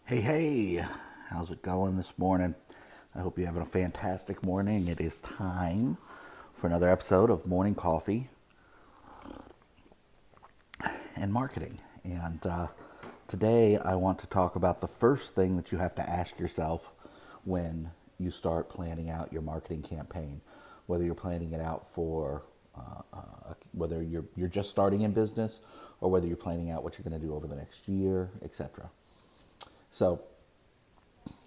Hey, hey, how's it going this morning? I hope you're having a fantastic morning. It is time for another episode of Morning Coffee and Marketing. And today I want to talk about the first thing that you have to ask yourself when you start planning out your marketing campaign, whether you're planning it out for whether you're just starting in business or whether you're planning out what you're going to do over the next year, etc. So,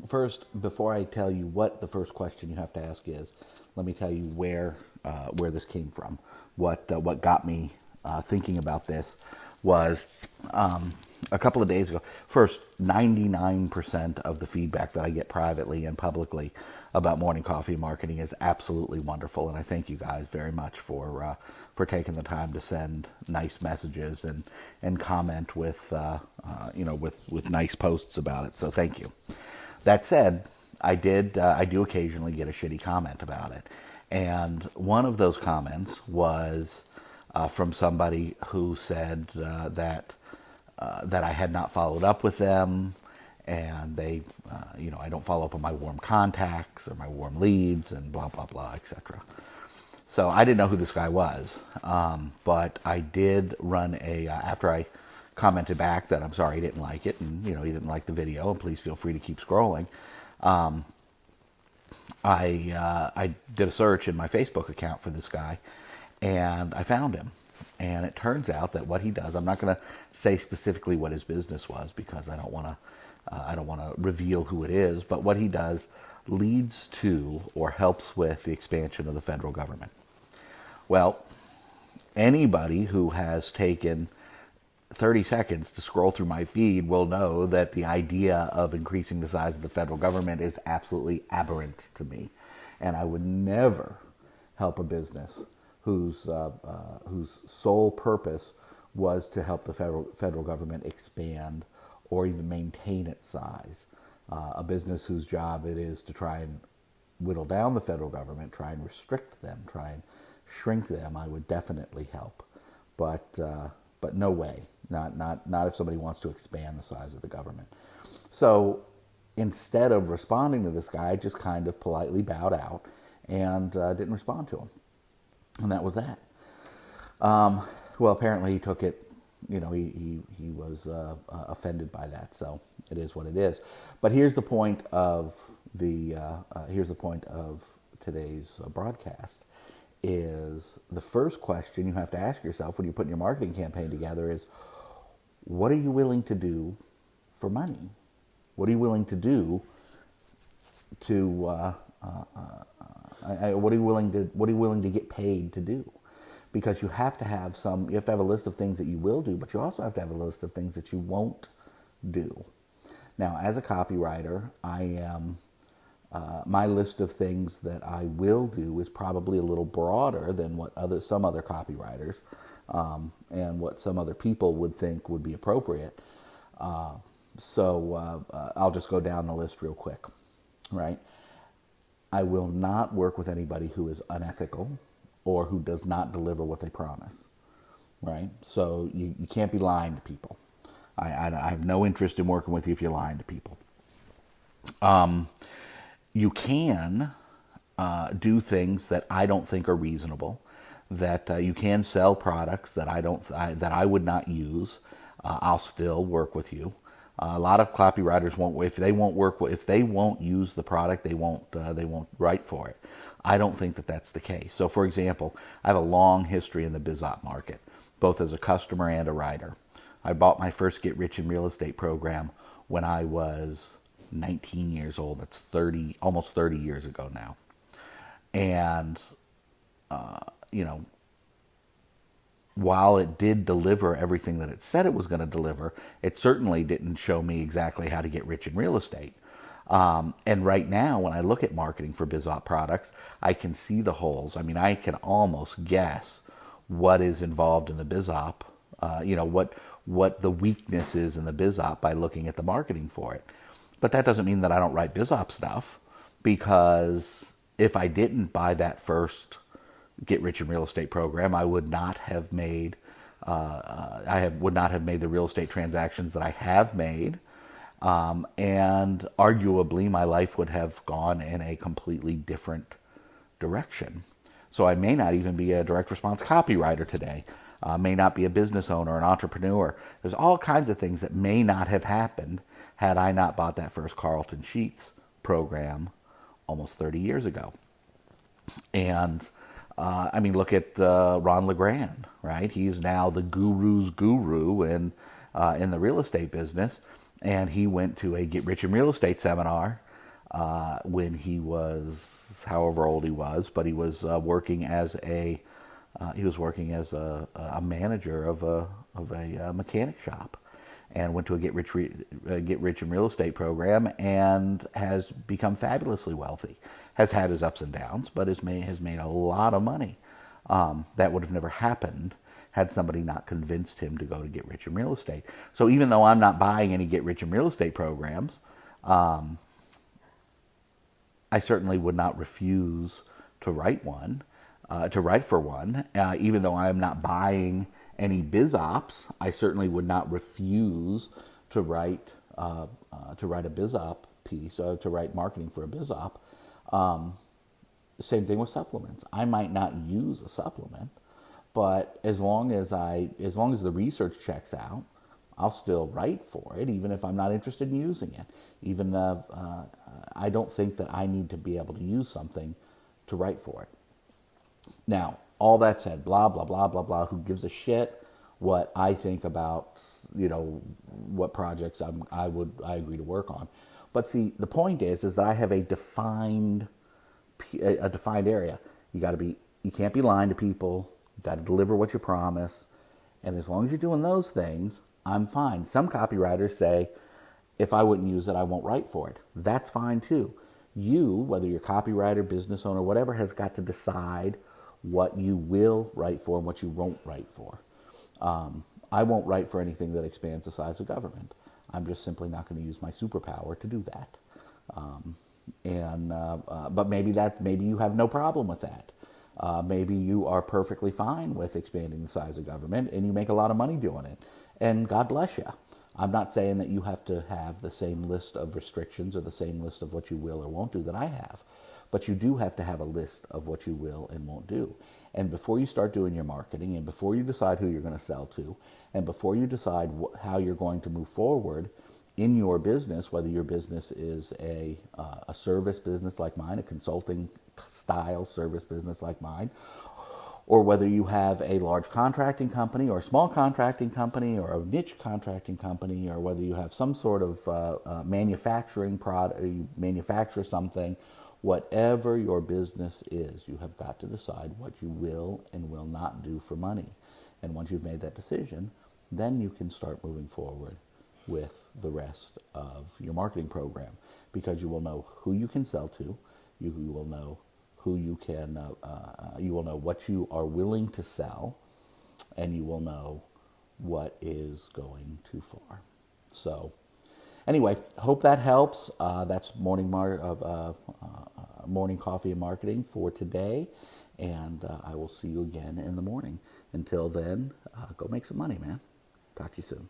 first, before I tell you what the first question you have to ask is, let me tell you where this came from. What got me thinking about this was a couple of days ago. First, 99% of the feedback that I get privately and publicly about morning coffee marketing is absolutely wonderful, and I thank you guys very much for taking the time to send nice messages and comment with with nice posts about it. So thank you. That said, I do occasionally get a shitty comment about it, and one of those comments was from somebody who said that I had not followed up with them, and I don't follow up on my warm contacts or my warm leads, and blah blah blah, etc. So I didn't know who this guy was, but I did run after I commented back that I'm sorry he didn't like it, and he didn't like the video, and please feel free to keep scrolling. I did a search in my Facebook account for this guy, and I found him. And it turns out that what he does, I'm not going to say specifically what his business was because I don't want to reveal who it is. But what he does leads to or helps with the expansion of the federal government. Well, anybody who has taken 30 seconds to scroll through my feed will know that the idea of increasing the size of the federal government is absolutely aberrant to me. And I would never help a business whose sole purpose was to help the federal government expand or even maintain its size. A business whose job it is to try and whittle down the federal government, try and restrict them, try and shrink them, I would definitely help. But no way. Not if somebody wants to expand the size of the government. So instead of responding to this guy, I just kind of politely bowed out and didn't respond to him. And that was that. Well, apparently he took it, he was offended by that. So it is what it is. But here's the point of today's broadcast. Is the first question you have to ask yourself when you're putting your marketing campaign together is, what are you willing to do for money? What are you willing to do to what are you willing to get paid to do? Because you have to have a list of things that you will do, but you also have to have a list of things that you won't do. Now, as a copywriter, my list of things that I will do is probably a little broader than what some other copywriters and what some other people would think would be appropriate. So I'll just go down the list real quick, right? I will not work with anybody who is unethical or who does not deliver what they promise, right? So you can't be lying to people. I have no interest in working with you if you're lying to people. You can do things that I don't think are reasonable. That you can sell products that I would not use. I'll still work with you. A lot of copywriters won't if they won't use the product, they won't write for it. I don't think that that's the case. So, for example, I have a long history in the BizOp market, both as a customer and a writer. I bought my first Get Rich in Real Estate program when I was 19 years old. That's almost 30 years ago now. And, while it did deliver everything that it said it was going to deliver, it certainly didn't show me exactly how to get rich in real estate. And right now, when I look at marketing for BizOp products, I can see the holes. I mean, I can almost guess what is involved in the BizOp, what the weakness is in the BizOp by looking at the marketing for it. But that doesn't mean that I don't write BizOp stuff, because if I didn't buy that first Get Rich in Real Estate program, I would not have made would not have made the real estate transactions that I have made, And arguably, my life would have gone in a completely different direction. So I may not even be a direct response copywriter today, may not be a business owner, an entrepreneur. There's all kinds of things that may not have happened had I not bought that first Carleton Sheets program almost 30 years ago. And I mean, look at Ron LeGrand, right? He's now the guru's guru in the real estate business, and he went to a Get Rich in Real Estate seminar when he was however old he was, but he was working as a a manager of a mechanic shop, and went to a Get Rich in Real Estate program, and has become fabulously wealthy. Has had his ups and downs, but has made a lot of money. That would have never happened had somebody not convinced him to go to Get Rich in Real Estate. So even though I'm not buying any Get Rich in Real Estate programs, I certainly would not refuse to write one, to write for one. Even though I am not buying any biz ops, I certainly would not refuse to write a biz op piece, to write marketing for a biz op. Same thing with supplements. I might not use a supplement, but as long as the research checks out, I'll still write for it, even if I'm not interested in using it. Even I don't think that I need to be able to use something to write for it. Now, all that said, blah blah blah blah blah. Who gives a shit what I think about what projects I agree to work on? But see, the point is that I have a defined area. You can't be lying to people. You got to deliver what you promise, and as long as you're doing those things, I'm fine. Some copywriters say, if I wouldn't use it, I won't write for it. That's fine too. You, whether you're a copywriter, business owner, whatever, has got to decide what you will write for and what you won't write for. I won't write for anything that expands the size of government. I'm just simply not going to use my superpower to do that. But maybe you have no problem with that. Maybe you are perfectly fine with expanding the size of government and you make a lot of money doing it. And God bless you. I'm not saying that you have to have the same list of restrictions or the same list of what you will or won't do that I have. But you do have to have a list of what you will and won't do. And before you start doing your marketing, and before you decide who you're going to sell to, and before you decide how you're going to move forward in your business, whether your business is a service business like mine, a consulting style service business like mine, or whether you have a large contracting company or a small contracting company or a niche contracting company, or whether you have some sort of manufacturing product, or you manufacture something, whatever your business is, you have got to decide what you will and will not do for money. And once you've made that decision, then you can start moving forward with the rest of your marketing program, because you will know who you can sell to, you will know who you can, you will know what you are willing to sell, and you will know what is going too far. So, anyway, hope that helps. That's morning coffee and marketing for today, and I will see you again in the morning. Until then, go make some money, man. Talk to you soon.